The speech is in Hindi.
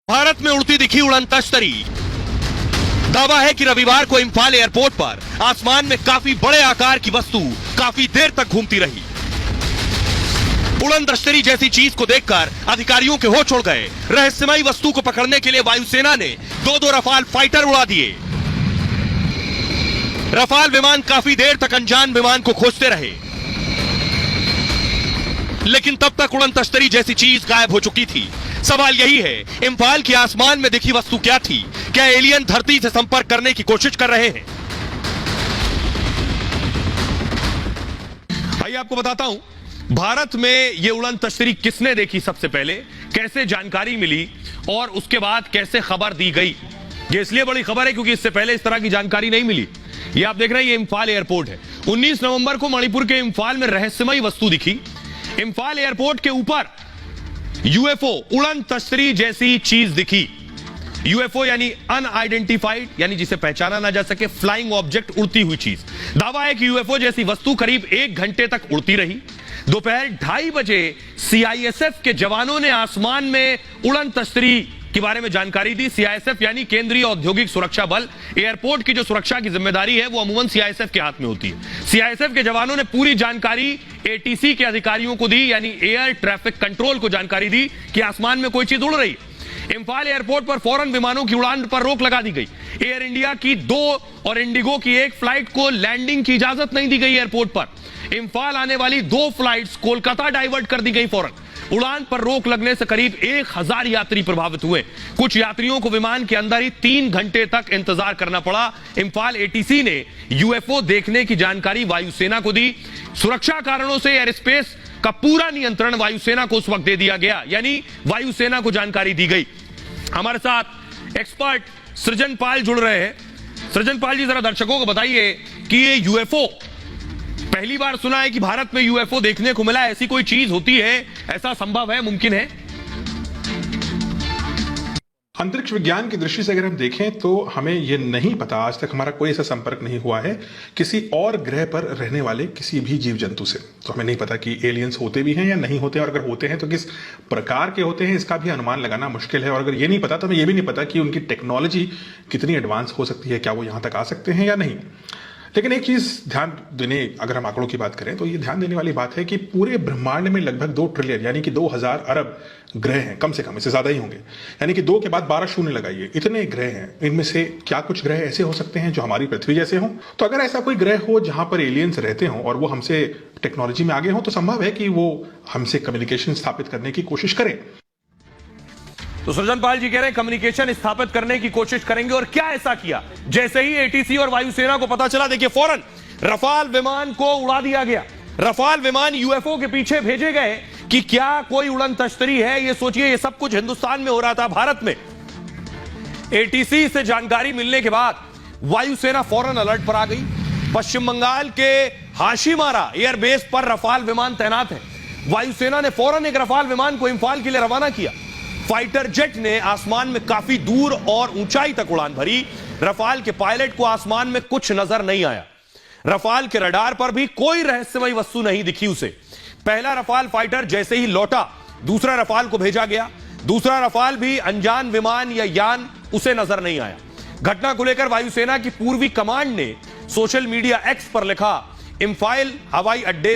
भारत में उड़ती दिखी उड़न तश्तरी। दावा है कि रविवार को इंफाल एयरपोर्ट पर आसमान में काफी बड़े आकार की वस्तु काफी देर तक घूमती रही। उड़न तश्तरी जैसी चीज को देखकर अधिकारियों के होश उड़ गए। रहस्यमयी वस्तु को पकड़ने के लिए वायुसेना ने दो रफाल फाइटर उड़ा दिए। रफाल विमान काफी देर तक अनजान विमान को खोजते रहे, लेकिन तब तक उड़न तश्तरी जैसी चीज गायब हो चुकी थी। सवाल यही है, इंफाल के आसमान में दिखी वस्तु क्या थी? क्या एलियन धरती से संपर्क करने की कोशिश कर रहे हैं? आइए आपको बताता हूं, भारत में यह उड़न तश्तरी किसने देखी सबसे पहले, कैसे जानकारी मिली और उसके बाद कैसे खबर दी गई। यह इसलिए बड़ी खबर है क्योंकि इससे पहले इस तरह की जानकारी नहीं मिली। यह आप देख रहे हैं, ये इंफाल एयरपोर्ट है। 19 नवंबर को मणिपुर के इंफाल में रहस्यमयी वस्तु दिखी। इंफाल एयरपोर्ट के ऊपर यूएफओ उड़न तश्तरी जैसी चीज दिखी। यूएफओ यानी अनआइडेंटिफाइड, यानी जिसे पहचाना ना जा सके, फ्लाइंग ऑब्जेक्ट, उड़ती हुई चीज। दावा है कि यूएफओ जैसी वस्तु करीब 1 घंटे तक उड़ती रही। दोपहर 2:30 बजे सीआईएसएफ के जवानों ने आसमान में उड़न तश्तरी के बारे में जानकारी दी। सीआईएसएफ यानी केंद्रीय औद्योगिक सुरक्षा बल। एयरपोर्ट की जो सुरक्षा की जिम्मेदारी है वो अमूमन सीआईएसएफ के हाथ में होती है। सीआईएसएफ के जवानों ने पूरी जानकारी एटीसी के अधिकारियों को दी, यानी एयर ट्रैफिक कंट्रोल को जानकारी दी कि आसमान में कोई चीज उड़ रही है। इंफाल एयरपोर्ट पर फौरन विमानों की उड़ान पर रोक लगा दी गई। एयर इंडिया की 2 और इंडिगो की 1 फ्लाइट को लैंडिंग की इजाजत नहीं दी गई एयरपोर्ट पर। इंफाल आने वाली 2 फ्लाइट्स कोलकाता डाइवर्ट कर दी गई फौरन। उड़ान पर रोक लगने से करीब 1000 यात्री प्रभावित हुए। कुछ यात्रियों को विमान के अंदर ही 3 घंटे तक इंतजार करना पड़ा। इंफाल एटीसी ने यूएफओ देखने की जानकारी वायुसेना को दी। सुरक्षा कारणों से एयर स्पेस का पूरा नियंत्रण वायुसेना को उस वक्त दे दिया गया, यानी वायुसेना को जानकारी दी गई। हमारे साथ एक्सपर्ट सृजन पाल जुड़ रहे हैं। सृजन पाल जी, जरा दर्शकों को बताइए कि ये यूएफओ, पहली बार सुना है कि भारत में यूएफओ देखने को मिला। ऐसी कोई चीज होती है? ऐसा संभव है, मुमकिन है? अंतरिक्ष विज्ञान की दृष्टि से अगर हम देखें तो हमें यह नहीं पता, आज तक हमारा कोई ऐसा संपर्क नहीं हुआ है किसी और ग्रह पर रहने वाले किसी भी जीव जंतु से। तो हमें नहीं पता कि एलियंस होते भी हैं या नहीं होते, और अगर होते हैं तो किस प्रकार के होते हैं, इसका भी अनुमान लगाना मुश्किल है। और अगर ये नहीं पता तो हमें यह भी नहीं पता कि उनकी टेक्नोलॉजी कितनी एडवांस हो सकती है, क्या वो यहाँ तक आ सकते हैं या नहीं। लेकिन एक चीज ध्यान देने, अगर हम आंकड़ों की बात करें तो ये ध्यान देने वाली बात है कि पूरे ब्रह्मांड में लगभग 2 ट्रिलियन यानी कि 2000 अरब ग्रह हैं, कम से कम, इससे ज्यादा ही होंगे। यानी कि 2 के बाद 12 शून्य लगाइए, इतने ग्रह हैं। इनमें से क्या कुछ ग्रह ऐसे हो सकते हैं जो हमारी पृथ्वी जैसे हों? तो अगर ऐसा कोई ग्रह हो जहां पर एलियंस रहते हों और वो हमसे टेक्नोलॉजी में आगे हों, तो संभव है कि वो हमसे कम्युनिकेशन स्थापित करने की कोशिश करें। तो सृजन पाल जी कह रहे हैं कम्युनिकेशन स्थापित करने की कोशिश करेंगे। और क्या ऐसा किया? जैसे ही एटीसी और वायुसेना को पता चला, देखिए फौरन रफाल विमान को उड़ा दिया गया। रफाल विमान यूएफओ के पीछे भेजे गए कि क्या कोई उड़न तश्तरी है। ये सोचिए, ये सब कुछ हिंदुस्तान में हो रहा था, भारत में। एटीसी से जानकारी मिलने के बाद वायुसेना फौरन अलर्ट पर आ गई। पश्चिम बंगाल के हाशीमारा एयरबेस पर रफाल विमान तैनात है। वायुसेना ने फौरन एक रफाल विमान को इंफाल के लिए रवाना किया। फाइटर जेट ने आसमान में काफी दूर और ऊंचाई तक उड़ान भरी। रफाल के पायलट को आसमान में कुछ नजर नहीं आया। रफाल के रडार पर भी कोई रहस्यमयी वस्तु नहीं दिखी उसे। पहला रफाल फाइटर जैसे ही लौटा, दूसरा रफाल को भेजा गया। दूसरा रफाल भी अनजान विमान या यान, उसे नजर नहीं आया। घटना को लेकर वायुसेना की पूर्वी कमांड ने सोशल मीडिया एक्स पर लिखा, इंफाल हवाई अड्डे